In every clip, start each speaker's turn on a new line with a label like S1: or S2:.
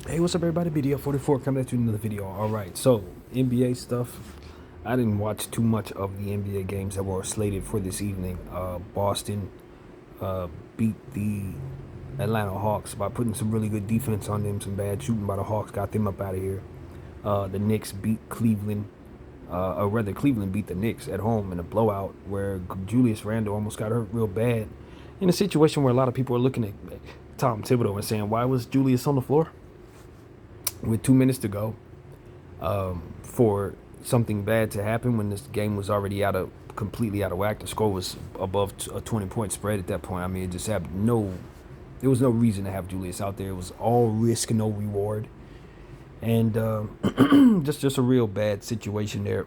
S1: Hey, what's up, everybody? BDF44 coming at you with another video. All right, so NBA stuff. I didn't watch too much of the NBA games that were slated for this evening. Boston uh, beat the Atlanta Hawks by putting some really good defense on them. Some bad shooting by the Hawks got them up out of here. The Knicks beat Cleveland, or rather, Cleveland beat the Knicks at home in a blowout where Julius Randle almost got hurt real bad. In a situation where a lot of people are looking at Tom Thibodeau and saying, why was Julius on the floor? With 2 minutes to go, for something bad to happen when this game was already completely out of whack. The score was above a 20-point spread at that point. I mean, it just had there was no reason to have Julius out there. It was all risk, no reward, and just a real bad situation there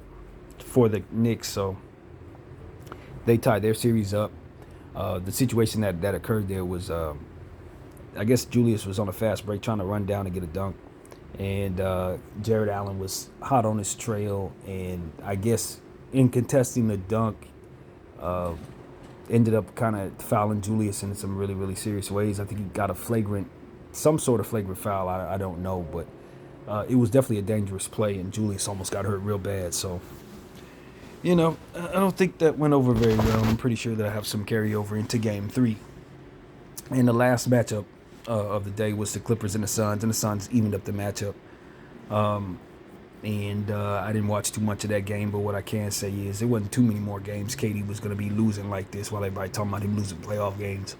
S1: for the Knicks. So they tied their series up. The situation that occurred there was, I guess Julius was on a fast break trying to run down and get a dunk. And Jared Allen was hot on his trail, and I guess in contesting the dunk, ended up kind of fouling Julius in some really, really serious ways. I think he got some sort of flagrant foul. I don't know, but it was definitely a dangerous play, and Julius almost got hurt real bad. So, I don't think that went over very well. I'm pretty sure that I have some carryover into Game 3. And the last matchup of the day was the Clippers and the Suns evened up the matchup. And I didn't watch too much of that game, but what I can say is there wasn't too many more games KD was going to be losing like this while everybody talking about him losing playoff games.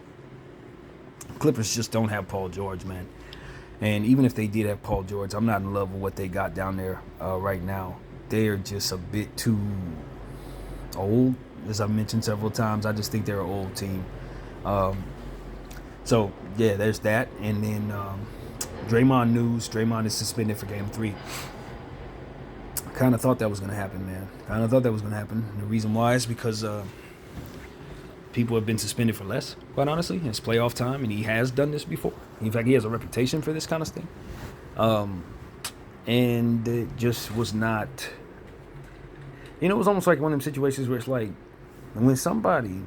S1: Clippers just don't have Paul George, man. And even if they did have Paul George, I'm not in love with what they got down there right now. They're just a bit too old, as I've mentioned several times. I just think they're an old team. So, yeah, there's that. And then Draymond news. Draymond is suspended for Game 3. Kind of thought that was going to happen, man. Kind of thought that was going to happen. And the reason why is because people have been suspended for less, quite honestly. It's playoff time, and he has done this before. In fact, he has a reputation for this kind of thing. And it just was not... it was almost like one of them situations where it's like, when somebody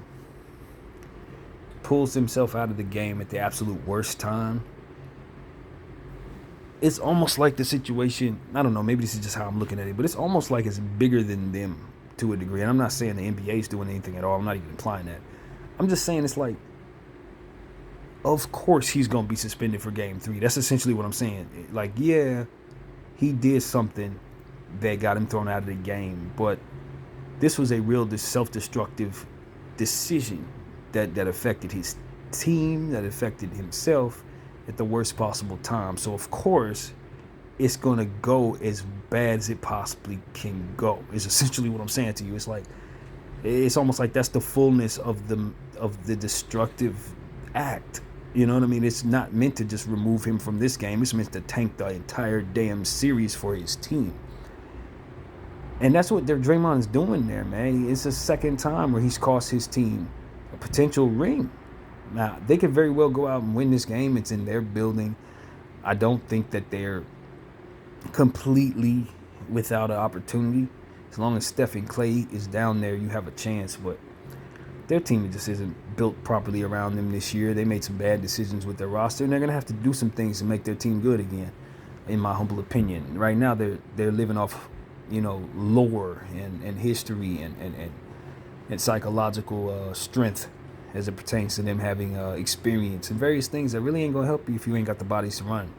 S1: pulls himself out of the game at the absolute worst time, it's almost like the situation, I don't know, maybe this is just how I'm looking at it, but it's almost like it's bigger than them to a degree. And I'm not saying the NBA is doing anything at all. I'm not even implying that. I'm just saying it's like, of course he's going to be suspended for Game 3. That's essentially what I'm saying. Like, yeah, he did something that got him thrown out of the game, but this was a real self-destructive decision that affected his team, that affected himself at the worst possible time. So of course it's gonna go as bad as it possibly can go, is essentially what I'm saying to you. It's like, it's almost like that's the fullness of the destructive act. You know what I mean? It's not meant to just remove him from this game. It's meant to tank the entire damn series for his team. And that's what Draymond is doing there, man. It's the second time where he's cost his team a potential ring. Now, they could very well go out and win this game. It's in their building. I don't think that they're completely without an opportunity. As long as Stephen Clay is down there, you have a chance. But their team just isn't built properly around them this year. They made some bad decisions with their roster, and they're going to have to do some things to make their team good again, in my humble opinion. Right now, they're living off, lore and history and psychological strength as it pertains to them having experience and various things that really ain't going to help you if you ain't got the bodies to run.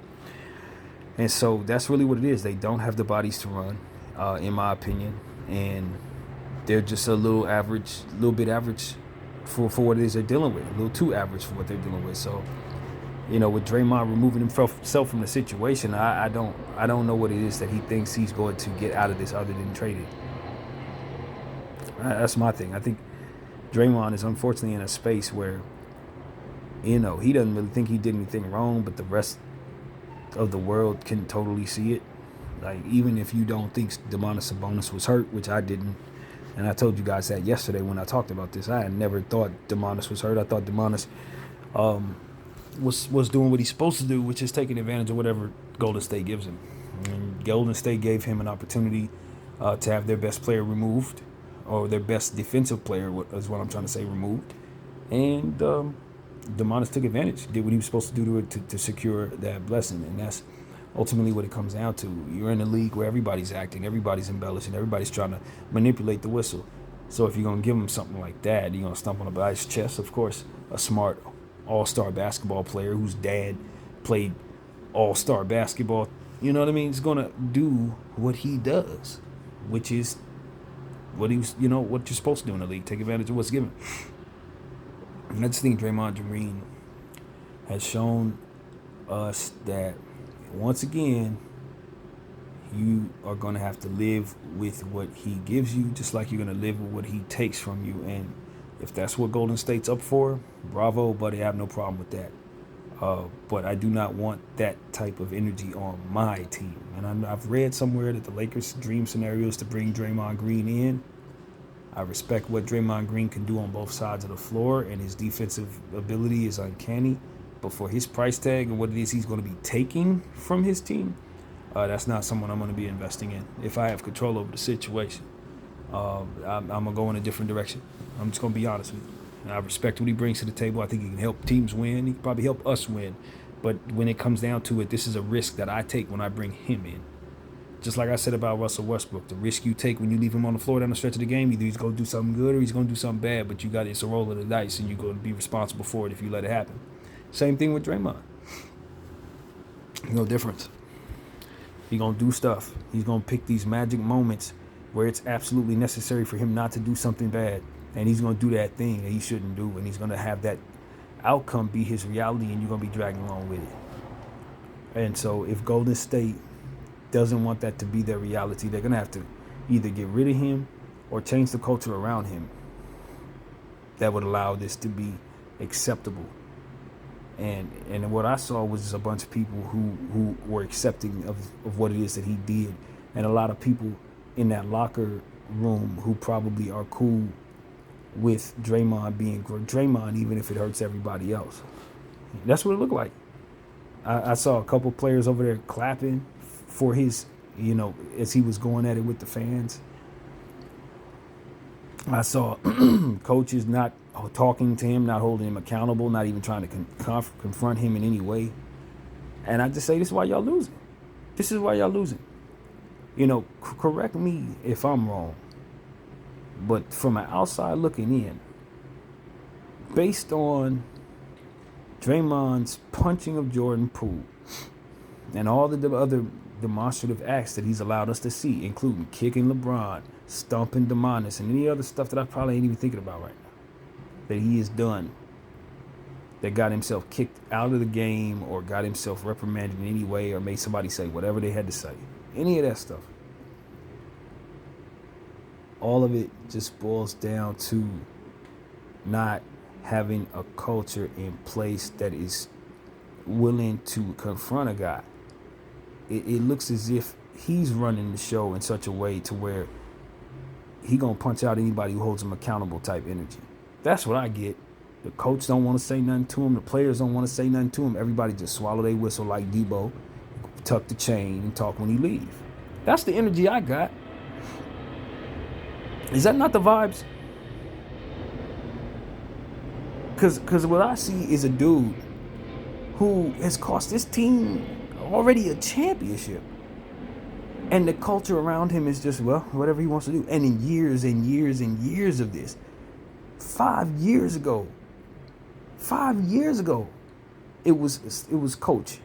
S1: And so that's really what it is. They don't have the bodies to run, in my opinion. And they're just a little bit average for what it is they're dealing with. A little too average for what they're dealing with. So, with Draymond removing himself from the situation, I don't know what it is that he thinks he's going to get out of this other than traded. That's my thing. I think Draymond is unfortunately in a space where, he doesn't really think he did anything wrong, but the rest of the world can totally see it. Like, even if you don't think Domantas Sabonis was hurt, which I didn't, and I told you guys that yesterday when I talked about this, I had never thought Domantas was hurt. I thought Domantas was doing what he's supposed to do, which is taking advantage of whatever Golden State gives him. And Golden State gave him an opportunity to have their best player removed, or their best defensive player is what I'm trying to say, removed. And Domantas took advantage, did what he was supposed to do to secure that blessing. And that's ultimately what it comes down to. You're in a league where everybody's acting, everybody's embellishing, everybody's trying to manipulate the whistle. So if you're going to give him something like that, you're going to stump on a guy's chest. Of course, a smart all-star basketball player whose dad played all-star basketball, you know what I mean, is going to do what he does, which is what he's, what you're supposed to do in the league, take advantage of what's given. And I just think Draymond Green has shown us that once again, you are going to have to live with what he gives you, just like you're going to live with what he takes from you. And if that's what Golden State's up for, bravo, buddy. I have no problem with that. But I do not want that type of energy on my team. And I've read somewhere that the Lakers' dream scenario is to bring Draymond Green in. I respect what Draymond Green can do on both sides of the floor, and his defensive ability is uncanny. But for his price tag and what it is he's going to be taking from his team, that's not someone I'm going to be investing in. If I have control over the situation, I'm going to go in a different direction. I'm just going to be honest with you. And I respect what he brings to the table. I think he can help teams win. He can probably help us win. But when it comes down to it, this is a risk that I take when I bring him in. Just like I said about Russell Westbrook, the risk you take when you leave him on the floor down the stretch of the game, either he's going to do something good or he's going to do something bad, but it's a roll of the dice, and you're going to be responsible for it if you let it happen. Same thing with Draymond. No difference. He's going to do stuff. He's going to pick these magic moments where it's absolutely necessary for him not to do something bad, and he's going to do that thing that he shouldn't do, and he's going to have that outcome be his reality, and you're going to be dragging along with it. And so if Golden State doesn't want that to be their reality, they're going to have to either get rid of him or change the culture around him that would allow this to be acceptable. And what I saw was just a bunch of people who were accepting of what it is that he did, and a lot of people in that locker room who probably are cool with Draymond being Draymond, even if it hurts everybody else. That's what it looked like. I saw a couple players over there clapping for his, as he was going at it with the fans. I saw coaches not talking to him, not holding him accountable, not even trying to confront him in any way. And I just say, this is why y'all losing. This is why y'all losing. Correct me if I'm wrong. But from an outside looking in, based on Draymond's punching of Jordan Poole and all the other demonstrative acts that he's allowed us to see, including kicking LeBron, stomping Demonis, and any other stuff that I probably ain't even thinking about right now, that he has done, that got himself kicked out of the game or got himself reprimanded in any way or made somebody say whatever they had to say, any of that stuff. All of it just boils down to not having a culture in place that is willing to confront a guy. It looks as if he's running the show in such a way to where he gonna punch out anybody who holds him accountable type energy. That's what I get. The coach don't want to say nothing to him. The players don't want to say nothing to him. Everybody just swallow their whistle like Debo, tuck the chain, and talk when he leave. That's the energy I got. Is that not the vibes? Because what I see is a dude who has cost this team already a championship. And the culture around him is just, whatever he wants to do. And in years and years and years of this, 5 years ago, it was Coach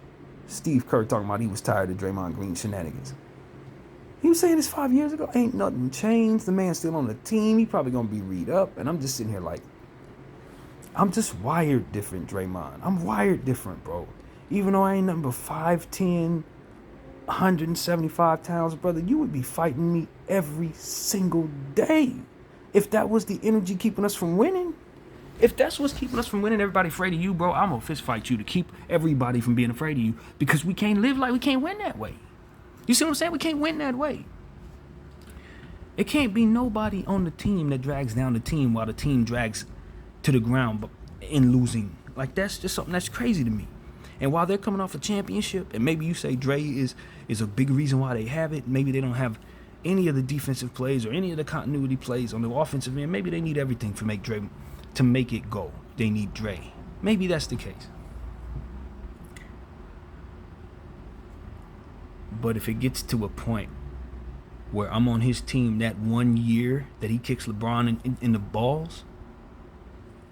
S1: Steve Kerr talking about he was tired of Draymond Green shenanigans. He was saying this 5 years ago. Ain't nothing changed. The man's still on the team. He probably going to be read up. And I'm just sitting here like, I'm just wired different, Draymond. I'm wired different, bro. Even though I ain't nothing but 5'10", 175 pounds, brother, you would be fighting me every single day. If that was the energy keeping us from winning, if that's what's keeping us from winning, everybody afraid of you, bro, I'm going to fist fight you to keep everybody from being afraid of you, because we can't live like we can't win that way. You see what I'm saying? We can't win that way. It can't be nobody on the team that drags down the team while the team drags to the ground in losing. Like, that's just something that's crazy to me. And while they're coming off a championship, and maybe you say Dre is a big reason why they have it, maybe they don't have any of the defensive plays or any of the continuity plays on the offensive end. Maybe they need everything to make it go. They need Dre. Maybe that's the case. But if it gets to a point where I'm on his team that 1 year that he kicks LeBron in the balls,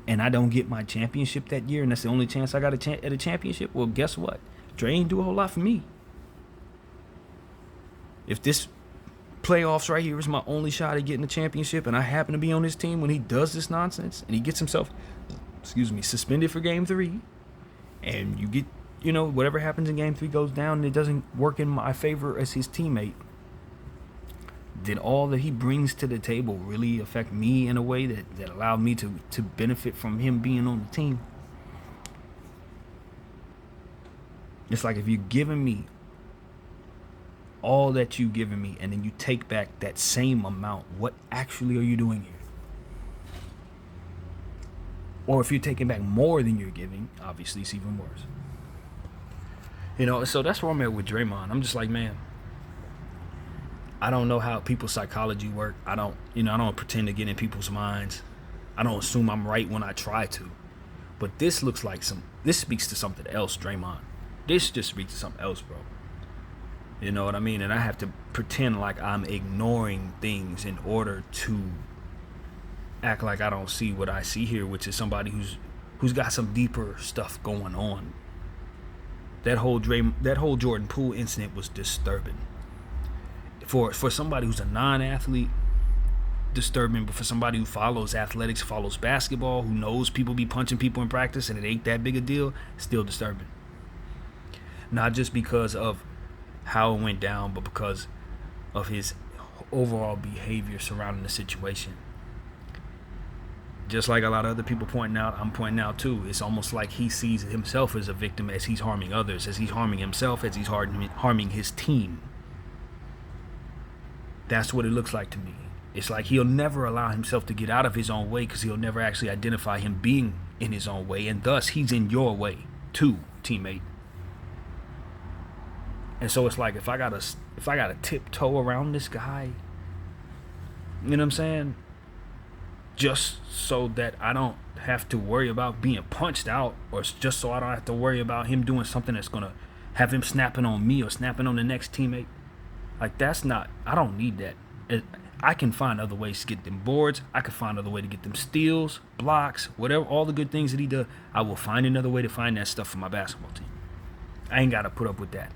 S1: and I don't get my championship that year, and that's the only chance I got at a championship, well, guess what? Dre ain't do a whole lot for me. If this playoffs right here is my only shot at getting a championship, and I happen to be on his team when he does this nonsense, and he gets himself, suspended for Game 3, and you get, whatever happens in Game 3 goes down, and it doesn't work in my favor as his teammate, did all that he brings to the table really affect me in a way that allowed me to benefit from him being on the team? It's like if you're giving me all that you've given me and then you take back that same amount, what actually are you doing here? Or if you're taking back more than you're giving, obviously it's even worse. So that's where I'm at with Draymond. I'm just like, man, I don't know how people's psychology work. I don't pretend to get in people's minds. I don't assume I'm right when I try to. But this speaks to something else, Draymond. This just speaks to something else, bro. You know what I mean? And I have to pretend like I'm ignoring things in order to act like I don't see what I see here, which is somebody who's got some deeper stuff going on. That whole Jordan Poole incident was disturbing. For somebody who's a non-athlete, disturbing, but for somebody who follows athletics, follows basketball, who knows people be punching people in practice and it ain't that big a deal, still disturbing. Not just because of how it went down, but because of his overall behavior surrounding the situation. Just like a lot of other people pointing out, I'm pointing out too, it's almost like he sees himself as a victim as he's harming others, as he's harming himself, as he's harming his team. That's what it looks like to me. It's like he'll never allow himself to get out of his own way because he'll never actually identify him being in his own way, and thus he's in your way too, teammate. And so it's like if I gotta tiptoe around this guy, you know what I'm saying? Just so that I don't have to worry about being punched out, or just so I don't have to worry about him doing something that's gonna have him snapping on me or snapping on the next teammate. Like, I don't need that. I can find other ways to get them boards. I can find another way to get them steals, blocks, whatever, all the good things that he does. I will find another way to find that stuff for my basketball team. I ain't got to put up with that.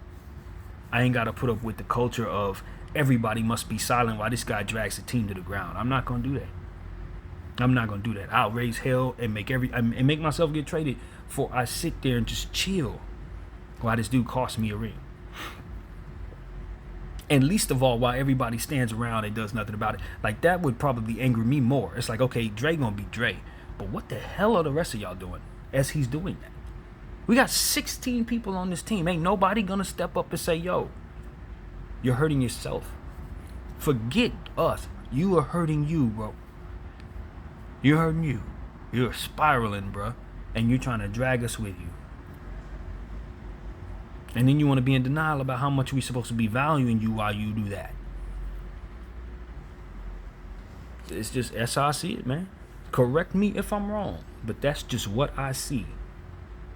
S1: I ain't got to put up with the culture of everybody must be silent while this guy drags the team to the ground. I'm not going to do that. I'll raise hell and make myself get traded before I sit there and just chill while this dude costs me a ring. And least of all, while everybody stands around and does nothing about it. Like, that would probably anger me more. It's like, okay, Dre gonna be Dre, but what the hell are the rest of y'all doing as he's doing that? We got 16 people on this team. Ain't nobody gonna step up and say, yo, you're hurting yourself. Forget us. You are hurting you, bro. You're hurting you. You're spiraling, bro. And you're trying to drag us with you. And then you want to be in denial about how much we're supposed to be valuing you while you do that. It's just, that's how I see it, man. Correct me if I'm wrong, but that's just what I see.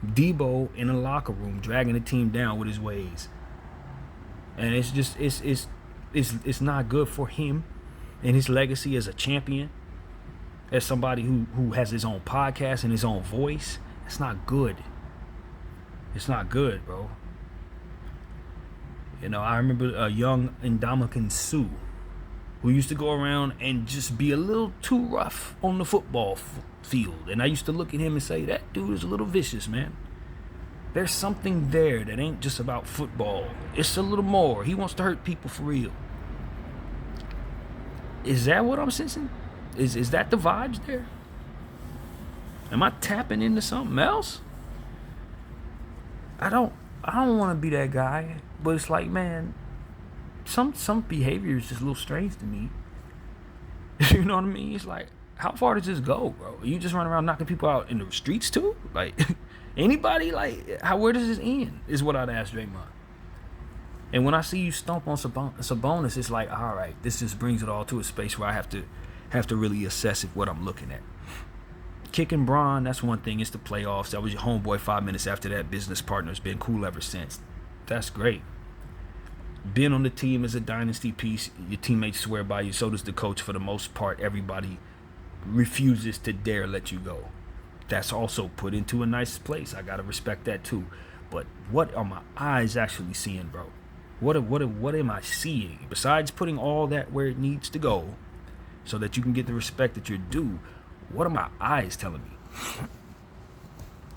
S1: Debo in a locker room dragging the team down with his ways. And it's just, it's not good for him and his legacy as a champion, as somebody who has his own podcast and his own voice. It's not good. It's not good, bro. I remember a young Ndamukong Suh who used to go around and just be a little too rough on the football field. And I used to look at him and say, that dude is a little vicious, man. There's something there that ain't just about football. It's a little more. He wants to hurt people for real. Is that what I'm sensing? Is that the vibes there? Am I tapping into something else? I don't want to be that guy, but it's like, man, some behavior is just a little strange to me. You know what I mean? It's like, how far does this go, bro? You just run around knocking people out in the streets too? Like, anybody? Like, where does this end? Is what I'd ask Draymond. And when I see you stomp on Sabonis, it's like, all right, this just brings it all to a space where I have to really assess what I'm looking at. Kicking Bron, that's one thing. It's the playoffs. That was your homeboy 5 minutes after that. Business partner's been cool ever since. That's great. Being on the team is a dynasty piece. Your teammates swear by you. So does the coach. For the most part, everybody refuses to dare let you go. That's also put into a nice place. I gotta respect that too. But what are my eyes actually seeing, bro? What am I seeing? Besides putting all that where it needs to go so that you can get the respect that you're due, what are my eyes telling me?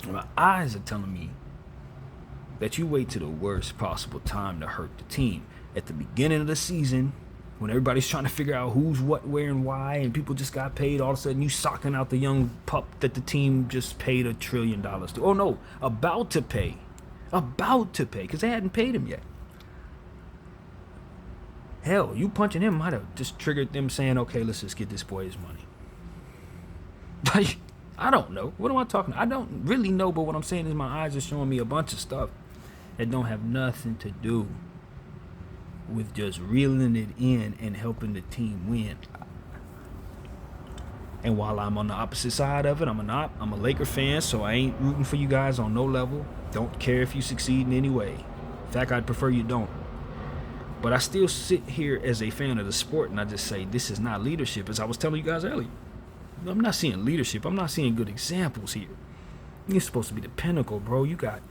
S1: My eyes are telling me that you wait to the worst possible time to hurt the team. At the beginning of the season, when everybody's trying to figure out who's what, where, and why, and people just got paid, all of a sudden you socking out the young pup that the team just paid $1 trillion to. Oh no, about to pay, because they hadn't paid him yet. Hell, you punching him might have just triggered them saying, okay, let's just get this boy his money. Like, I don't know. What am I talking about? I don't really know, but what I'm saying is my eyes are showing me a bunch of stuff that don't have nothing to do with just reeling it in and helping the team win. And while I'm on the opposite side of it, I'm a Laker fan, so I ain't rooting for you guys on no level. Don't care if you succeed in any way. In fact, I'd prefer you don't. But I still sit here as a fan of the sport, and I just say this is not leadership. As I was telling you guys earlier, I'm not seeing leadership. I'm not seeing good examples here. You're supposed to be the pinnacle, bro. You got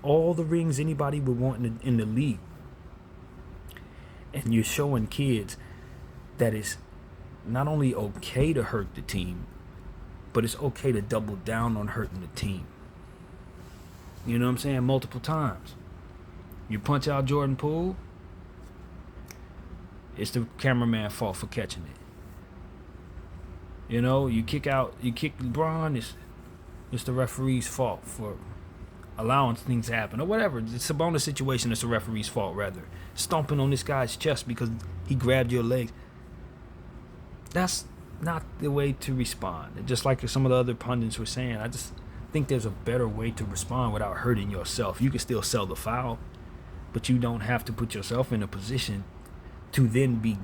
S1: all the rings anybody would want in the league. And you're showing kids that it's not only okay to hurt the team, but it's okay to double down on hurting the team. You know what I'm saying? Multiple times. You punch out Jordan Poole, it's the cameraman's fault for catching it. You know, you kick LeBron, it's the referee's fault for allowing things to happen, or whatever. It's a bonus situation, it's the referee's fault, rather. Stomping on this guy's chest because he grabbed your legs. That's not the way to respond. Just like some of the other pundits were saying, I just think there's a better way to respond without hurting yourself. You can still sell the foul, but you don't have to put yourself in a position to then be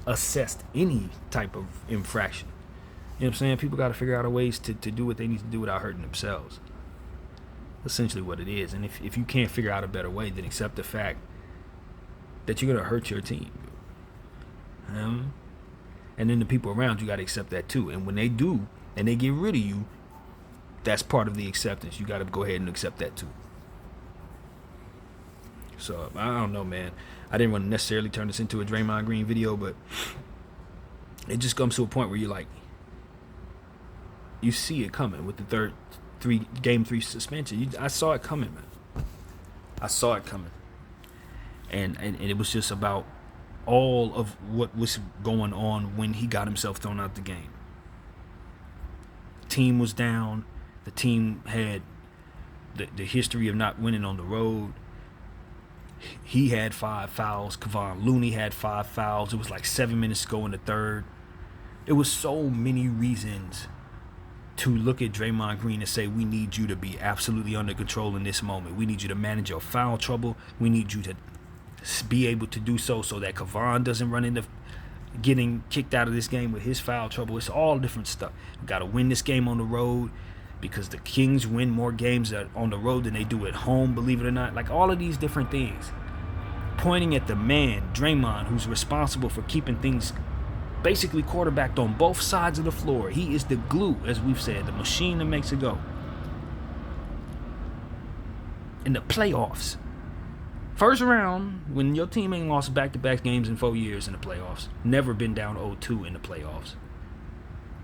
S1: assessed any type of infraction. You know what I'm saying? People got to figure out ways to do what they need to do without hurting themselves. Essentially what it is. And if you can't figure out a better way, then accept the fact that you're going to hurt your team. And then the people around you got to accept that too. And when they do, and they get rid of you, that's part of the acceptance. You got to go ahead and accept that too. So, I don't know, man. I didn't want to necessarily turn this into a Draymond Green video, but it just comes to a point where you're like, you see it coming with the game 3 suspension. I saw it coming, man. I saw it coming. And it was just about all of what was going on when he got himself thrown out the game. The team was down. The team had the history of not winning on the road. He had 5 fouls. Kevon Looney had 5 fouls. It was like 7 minutes to go in the third. It was so many reasons to look at Draymond Green and say, we need you to be absolutely under control in this moment. We need you to manage your foul trouble. We need you to be able to do so that Kevon doesn't run into getting kicked out of this game with his foul trouble. It's all different stuff. We got to win this game on the road because the Kings win more games on the road than they do at home, believe it or not. Like all of these different things. Pointing at the man, Draymond, who's responsible for keeping things basically quarterbacked on both sides of the floor. He is the glue, as we've said, the machine that makes it go. In the playoffs, first round, when your team ain't lost back-to-back games in 4 years in the playoffs, never been down 0-2 in the playoffs.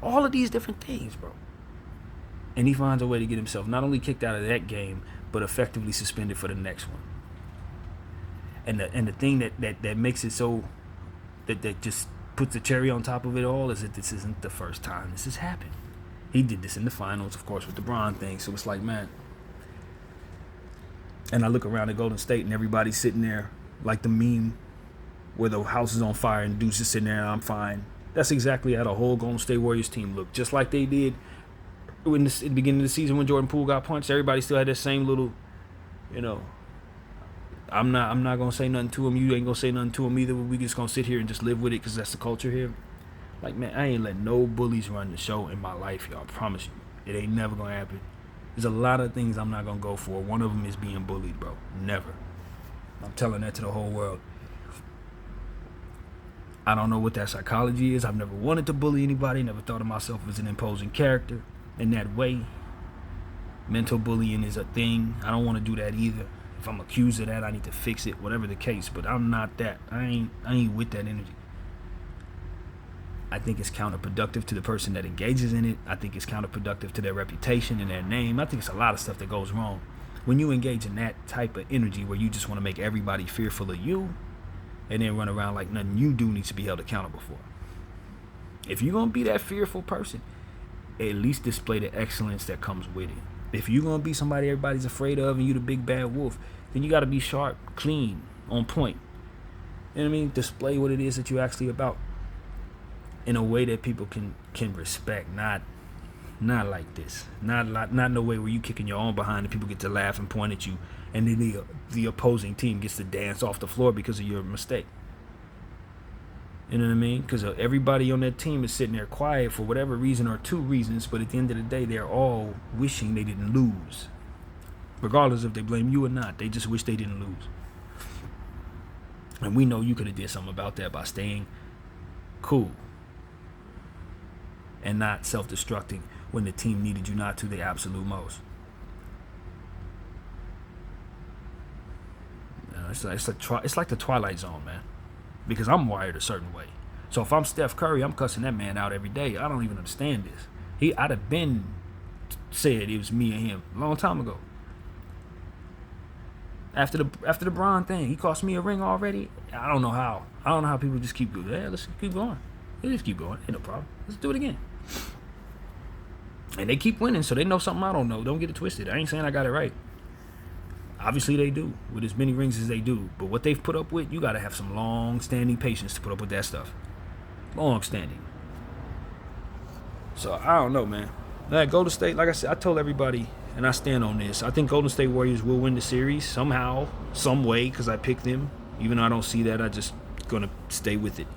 S1: All of these different things, bro. And he finds a way to get himself not only kicked out of that game, but effectively suspended for the next one. And the thing that makes it so that just puts the cherry on top of it all is that this isn't the first time this has happened. He did this in the finals, of course, with the Bron thing. So it's like, man. And I look around at Golden State and everybody's sitting there like the meme where the house is on fire and dude's just sitting there and I'm fine. That's exactly how the whole Golden State Warriors team looked. Just like they did in the beginning of the season when Jordan Poole got punched. Everybody still had that same little, I'm not gonna say nothing to him. You ain't gonna say nothing to him either. We just gonna sit here and just live with it because that's the culture here. Like, man, I ain't let no bullies run the show in my life, y'all. I promise you, it ain't never gonna happen. There's a lot of things I'm not gonna go for. One of them is being bullied, bro. Never. I'm telling that to the whole world. I don't know what that psychology is. I've never wanted to bully anybody, never thought of myself as an imposing character in that way. Mental bullying is a thing. I don't want to do that either. If I'm accused of that, I need to fix it, whatever the case. But I'm not that. I ain't with that energy. I think it's counterproductive to the person that engages in it. I think it's counterproductive to their reputation and their name. I think it's a lot of stuff that goes wrong when you engage in that type of energy where you just want to make everybody fearful of you and then run around like nothing you do needs to be held accountable for. If you're going to be that fearful person, at least display the excellence that comes with it. If you're going to be somebody everybody's afraid of and you the big bad wolf, then you got to be sharp, clean, on point. You know what I mean? Display what it is that you're actually about in a way that people can respect, not like this, not in a way where you kicking your own behind and people get to laugh and point at you, and then the opposing team gets to dance off the floor because of your mistake. You know what I mean? Because everybody on that team is sitting there quiet for whatever reason or two reasons, but at the end of the day, they're all wishing they didn't lose, regardless if they blame you or not. They just wish they didn't lose. And we know you could have did something about that by staying cool and not self-destructing when the team needed you not to the absolute most. It's like the Twilight Zone, man. Because I'm wired a certain way. So if I'm Steph Curry, I'm cussing that man out every day. I don't even understand this. I'd have been said it was me and him a long time ago. After the Bron thing, he cost me a ring already. I don't know how. I don't know how people just keep going. Yeah, let's keep going. Let's just keep going. Ain't no problem. Let's do it again. And they keep winning, so they know something I don't know. Don't get it twisted. I ain't saying I got it right. Obviously they do, with as many rings as they do. But what they've put up with, you got to have some long-standing patience to put up with that stuff. Long-standing. So, I don't know, man. Golden State, like I said, I told everybody, and I stand on this, I think Golden State Warriors will win the series somehow, some way, because I picked them. Even though I don't see that, I just going to stay with it.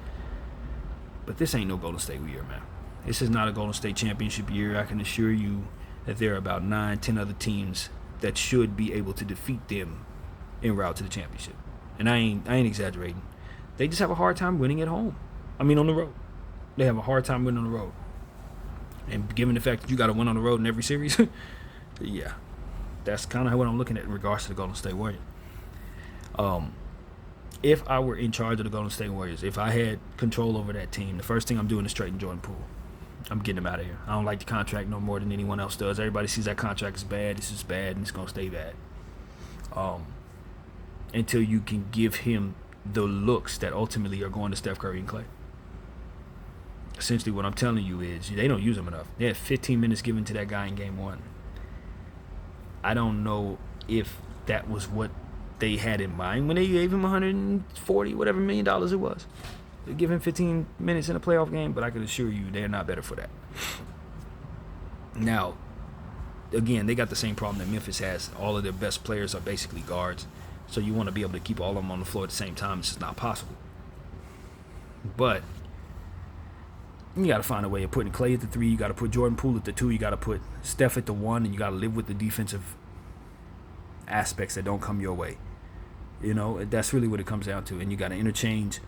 S1: But this ain't no Golden State year, man. This is not a Golden State championship year. I can assure you that there are about 9-10 other teams that should be able to defeat them en route to the championship. And I ain't exaggerating. They just have a hard time winning at home. I mean, on the road. They have a hard time winning on the road. And given the fact that you got to win on the road in every series, yeah, that's kind of what I'm looking at in regards to the Golden State Warriors. If I were in charge of the Golden State Warriors, if I had control over that team, the first thing I'm doing is trading Jordan Poole. I'm getting him out of here. I don't like the contract no more than anyone else does. Everybody sees that contract is bad. This is bad, and it's going to stay bad. Until you can give him the looks that ultimately are going to Steph Curry and Klay. Essentially what I'm telling you is they don't use him enough. They had 15 minutes given to that guy in game one. I don't know if that was what they had in mind when they gave him $140 whatever $1 million it was. They give him 15 minutes in a playoff game, but I can assure you they're not better for that. Now, again, they got the same problem that Memphis has. All of their best players are basically guards, so you want to be able to keep all of them on the floor at the same time. It's just not possible. But you got to find a way of putting Klay at the 3. You got to put Jordan Poole at the 2. You got to put Steph at the 1, and you got to live with the defensive aspects that don't come your way. You know, that's really what it comes down to. And you got to interchange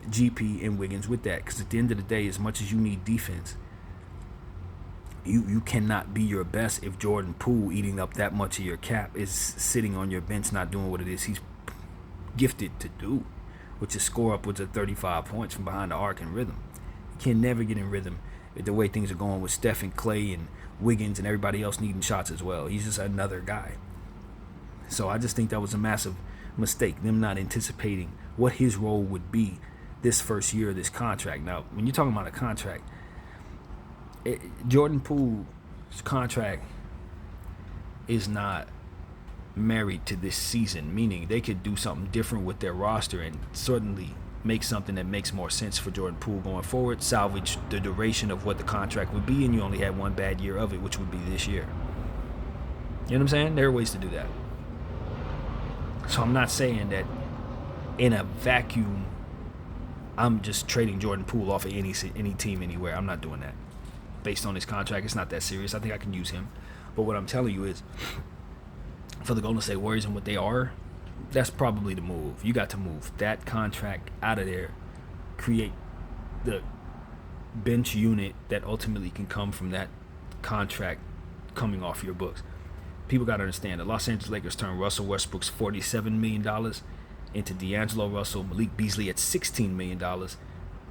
S1: GP and Wiggins with that, because at the end of the day, as much as you need defense, you cannot be your best if Jordan Poole, eating up that much of your cap, is sitting on your bench not doing what it is he's gifted to do, which is score upwards of 35 points from behind the arc in rhythm. You can never get in rhythm with the way things are going with Steph and Klay and Wiggins and everybody else needing shots as well. He's just another guy. So I just think that was a massive mistake, them not anticipating what his role would be this first year of this contract. Now, when you're talking about a contract, Jordan Poole's contract is not married to this season, meaning they could do something different with their roster and certainly make something that makes more sense for Jordan Poole going forward, salvage the duration of what the contract would be, and you only had one bad year of it, which would be this year. You know what I'm saying? There are ways to do that. So I'm not saying that in a vacuum I'm just trading Jordan Poole off of any team anywhere. I'm not doing that. Based on his contract, it's not that serious. I think I can use him. But what I'm telling you is, for the Golden State Warriors and what they are, that's probably the move. You got to move that contract out of there, create the bench unit that ultimately can come from that contract coming off your books. People got to understand the Los Angeles Lakers turned Russell Westbrook's $47 million into D'Angelo Russell, Malik Beasley at $16 million,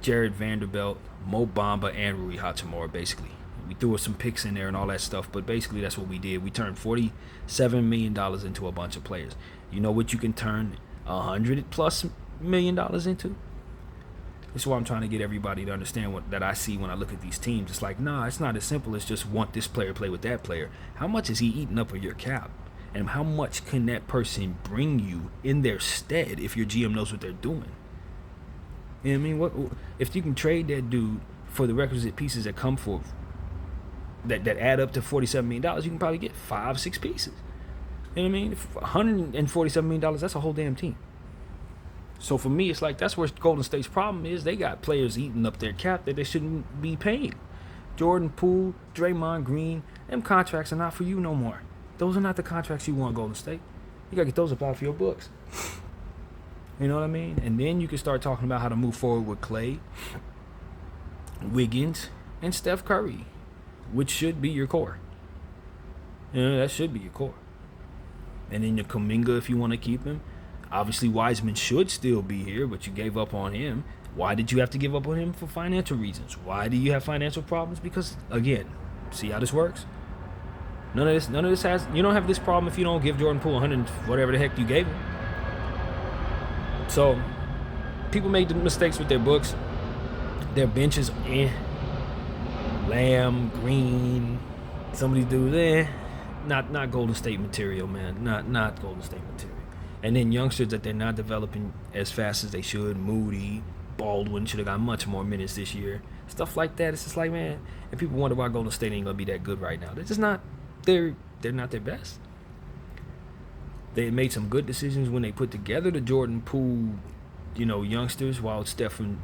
S1: Jared Vanderbilt, Mo Bamba, and Rui Hachimura, basically. We threw some picks in there and all that stuff, but basically that's what we did. We turned $47 million into a bunch of players. You know what you can turn $100+ million into? This is why I'm trying to get everybody to understand what that I see when I look at these teams. It's like, nah, it's not as simple as just want this player play with that player. How much is he eating up of your cap? And how much can that person bring you in their stead if your GM knows what they're doing? You know what I mean? What if you can trade that dude for the requisite pieces that come for that add up to $47 million? You can probably get 5-6 pieces. You know what I mean? $147 million, that's a whole damn team. So for me, it's like that's where Golden State's problem is. They got players eating up their cap that they shouldn't be paying. Jordan Poole, Draymond Green, them contracts are not for you no more. Those are not the contracts you want, Golden State. You gotta get those up off your books. You know what I mean? And then you can start talking about how to move forward with Klay, Wiggins, and Steph Curry, which should be your core. You know, that should be your core. And then your Kuminga, if you want to keep him. Obviously, Wiseman should still be here, but you gave up on him. Why did you have to give up on him? For financial reasons. Why do you have financial problems? Because, again, see how this works? None of this has, you don't have this problem if you don't give Jordan Poole 100 whatever the heck you gave him. So, people make the mistakes with their books. Their benches, Lamb, Green, some of these dudes, not Golden State material, man. Not Golden State material. And then youngsters that they're not developing as fast as they should. Moody, Baldwin should have got much more minutes this year. Stuff like that. It's just like, man, and people wonder why Golden State ain't gonna be that good right now. They're just not. They're not their best. They made some good decisions when they put together the Jordan Poole, youngsters while Stephen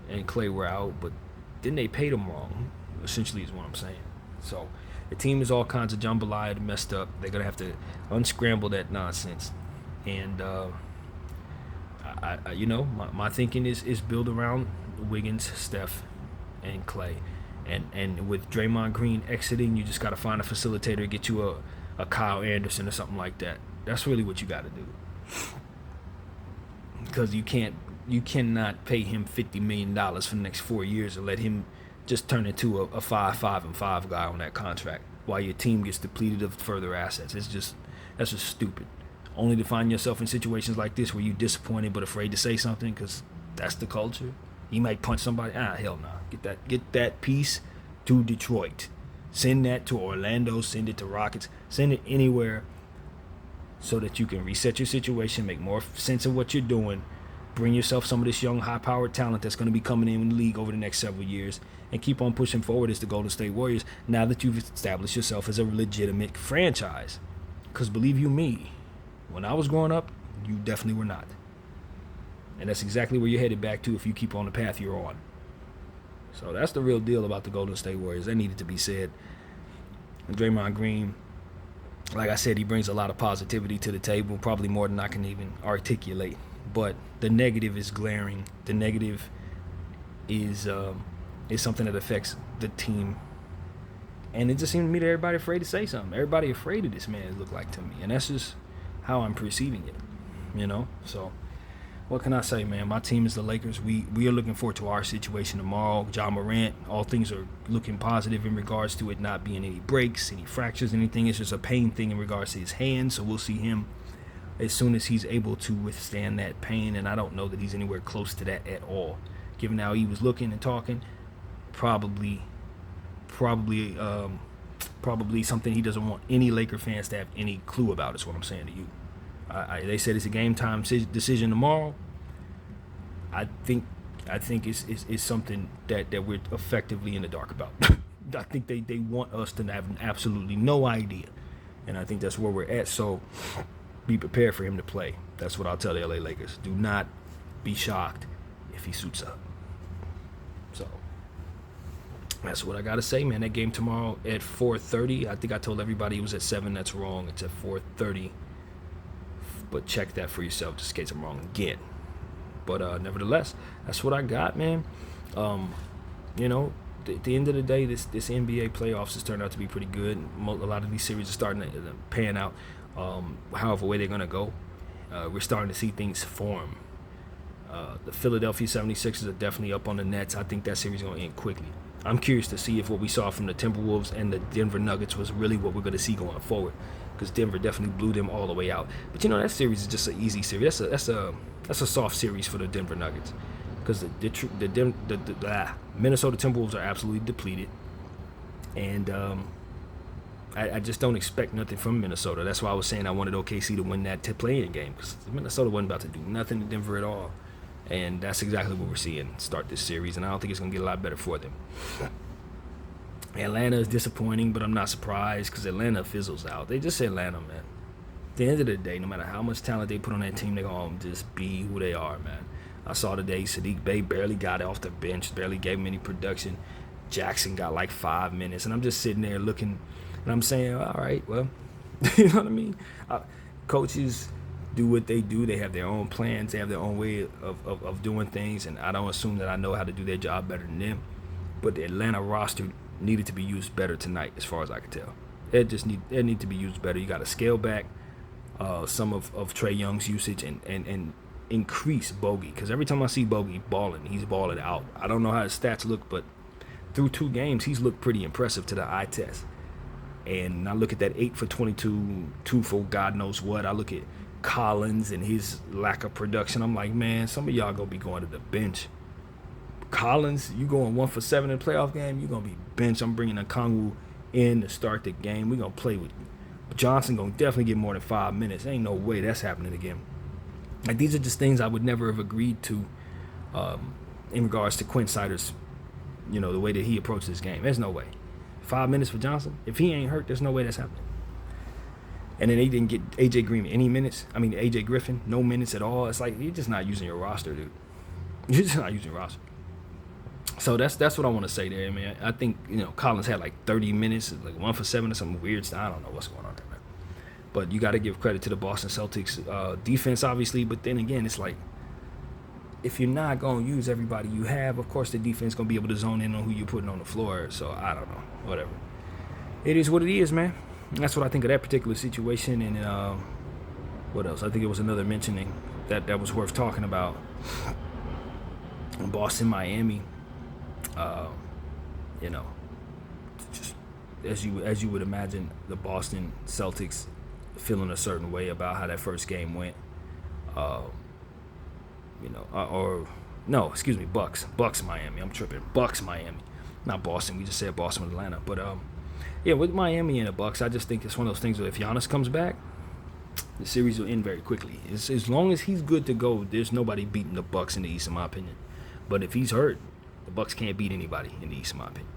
S1: and Klay were out, but then they paid them wrong. Essentially, is what I'm saying. So the team is all kinds of jambalaya, messed up. They're gonna have to unscramble that nonsense. And my thinking is build around Wiggins, Steph, and Klay, and with Draymond Green exiting, you just got to find a facilitator, get you a Kyle Anderson or something like that. That's really what you got to do, because you cannot pay him $50 million for the next 4 years and let him just turn into a 5-5-5 guy on that contract while your team gets depleted of further assets. That's just stupid. Only to find yourself in situations like this where you're disappointed but afraid to say something because that's the culture. You might punch somebody. Hell no. Get that piece to Detroit. Send that to Orlando. Send it to Rockets. Send it anywhere so that you can reset your situation, make more sense of what you're doing, bring yourself some of this young, high-powered talent that's going to be coming in the league over the next several years, and keep on pushing forward as the Golden State Warriors now that you've established yourself as a legitimate franchise. Because believe you me, when I was growing up, you definitely were not. And that's exactly where you're headed back to if you keep on the path you're on. So that's the real deal about the Golden State Warriors. That needed to be said. And Draymond Green, like I said, he brings a lot of positivity to the table, probably more than I can even articulate. But the negative is glaring. The negative is something that affects the team. And it just seems to me that everybody afraid to say something. Everybody afraid of this man, it looked like to me. And that's just how I'm perceiving it, So what can I say, man? My team is the Lakers. We are looking forward to our situation tomorrow. Ja Morant, all things are looking positive in regards to it not being any breaks, any fractures, anything. It's just a pain thing in regards to his hand. So we'll see him as soon as he's able to withstand that pain. And I don't know that he's anywhere close to that at all. Given how he was looking and talking, probably something he doesn't want any Laker fans to have any clue about is what I'm saying to you. They said it's a game time decision tomorrow. I think it's something that we're effectively in the dark about. I think they want us to have absolutely no idea. And I think that's where we're at. So be prepared for him to play. That's what I'll tell the LA Lakers. Do not be shocked if he suits up. So that's what I got to say, man. That game tomorrow at 4:30. I think I told everybody it was at 7. That's wrong. It's at 4:30. But check that for yourself just in case I'm wrong again. But nevertheless, that's what I got, man. You know, at the end of the day, this NBA playoffs has turned out to be pretty good. A lot of these series are starting to pan out. However way they're gonna go, we're starting to see things form. The Philadelphia 76ers are definitely up on the Nets. I think that series is going to end quickly. I'm curious to see if what we saw from the Timberwolves and the Denver Nuggets was really what we're going to see going forward, because Denver definitely blew them all the way out. But that series is just an easy series. That's a soft series for the Denver Nuggets, because the Minnesota Timberwolves are absolutely depleted, and I just don't expect nothing from Minnesota. That's why I was saying I wanted OKC to win that play-in game, because Minnesota wasn't about to do nothing to Denver at all. And that's exactly what we're seeing start this series, and I don't think it's going to get a lot better for them. Atlanta is disappointing, but I'm not surprised, because Atlanta fizzles out. They just Atlanta, man. At the end of the day, no matter how much talent they put on that team, they're going to just be who they are, man. I saw today Sadiq Bey barely got off the bench, barely gave him any production. Jackson got like 5 minutes, and I'm just sitting there looking, and I'm saying, all right, well, you know what I mean? Coaches do what they do. They have their own plans. They have their own way of doing things, and I don't assume that I know how to do their job better than them. But the Atlanta roster needed to be used better tonight, as far as I can tell. It need to be used better. You got to scale back some of Trae Young's usage and increase Bogey, because every time I see Bogey balling, he's balling out. I don't know how his stats look, but through 2 games, he's looked pretty impressive to the eye test. And I look at that 8 for 22, 2 for God knows what. I look at Collins and his lack of production. I'm like, man, some of y'all gonna be going to the bench. Collins, you going 1 for 7 in the playoff game, you gonna be bench. I'm bringing Okongwu in to start the game. We gonna play with you. Johnson gonna definitely get more than 5 minutes. Ain't no way that's happening again. Like, these are just things I would never have agreed to in regards to Quinn Snyder's, the way that he approaches this game. There's no way. 5 minutes for Johnson? If he ain't hurt, there's no way that's happening. And then they didn't get AJ Green any minutes. I mean, AJ Griffin, no minutes at all. It's like, you're just not using your roster, dude. You're just not using your roster. So that's what I want to say there, man. I think, Collins had like 30 minutes, like 1 for 7 or some weird stuff. I don't know what's going on there, man. But you got to give credit to the Boston Celtics defense, obviously. But then again, it's like, if you're not going to use everybody you have, of course the defense going to be able to zone in on who you're putting on the floor. So I don't know. Whatever. It is what it is, man. That's what I think of that particular situation. And what else? I think it was another mentioning that was worth talking about. Boston, Miami. Just as you would imagine, the Boston Celtics feeling a certain way about how that first game went. Bucks, Miami. I'm tripping. Bucks, Miami. Not Boston. We just said Boston, Atlanta. But with Miami and the Bucks, I just think it's one of those things where if Giannis comes back, the series will end very quickly. As long as he's good to go, there's nobody beating the Bucks in the East, in my opinion. But if he's hurt, the Bucks can't beat anybody in the East, in my opinion.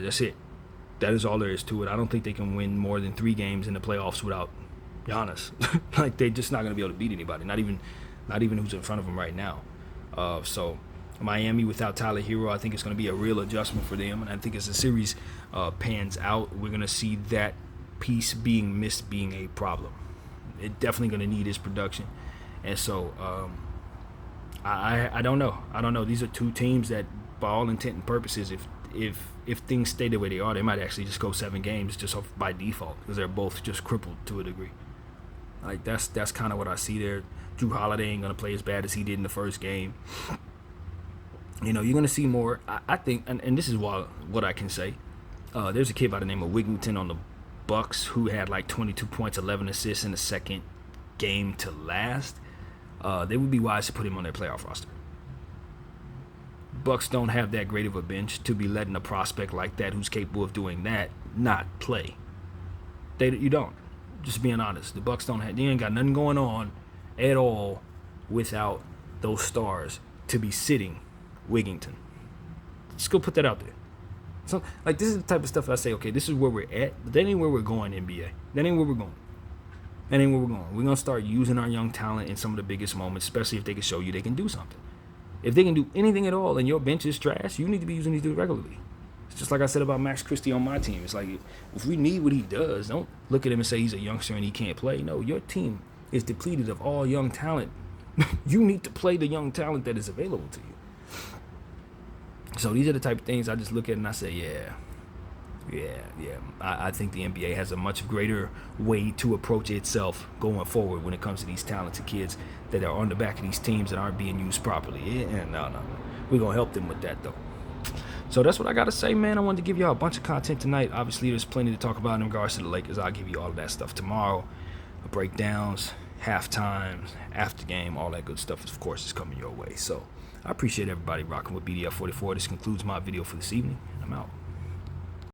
S1: That's it. That is all there is to it. I don't think they can win more than 3 games in the playoffs without Giannis. Like, they're just not going to be able to beat anybody. Not even who's in front of them right now. So Miami without Tyler Hero, I think it's going to be a real adjustment for them. And I think as the series pans out, we're going to see that piece being missed being a problem. It's definitely going to need his production. And so I don't know. These are 2 teams that, by all intent and purposes, if things stay the way they are, they might actually just go 7 games just off by default, because they're both just crippled to a degree. Like, that's kind of what I see there. Jrue Holiday ain't going to play as bad as he did in the first game. You're going to see more. I think, and this is what I can say. There's a kid by the name of Wigington on the Bucks who had like 22 points, 11 assists in the second game to last. They would be wise to put him on their playoff roster. Bucks don't have that great of a bench to be letting a prospect like that who's capable of doing that not play. You don't. Just being honest. The Bucks they ain't got nothing going on at all without those stars to be sitting Wigington. Just go put that out there. So, like, this is the type of stuff I say, okay, this is where we're at, but that ain't where we're going, NBA. That ain't where we're going. We're going to start using our young talent in some of the biggest moments, especially if they can show you they can do something. If they can do anything at all and your bench is trash, you need to be using these dudes regularly. It's just like I said about Max Christie on my team. It's like, if we need what he does, don't look at him and say he's a youngster and he can't play. No, your team is depleted of all young talent You need to play the young talent that is available to you. So these are the type of things I just look at and I say, yeah. I think the NBA has a much greater way to approach itself going forward when it comes to these talented kids that are on the back of these teams that aren't being used properly. Yeah, no. We're going to help them with that, though. So that's what I got to say, man. I wanted to give y'all a bunch of content tonight. Obviously, there's plenty to talk about in regards to the Lakers. I'll give you all of that stuff tomorrow. Breakdowns, halftime, after game, all that good stuff, of course, is coming your way. So I appreciate everybody rocking with BDF 44. This concludes my video for this evening. I'm out.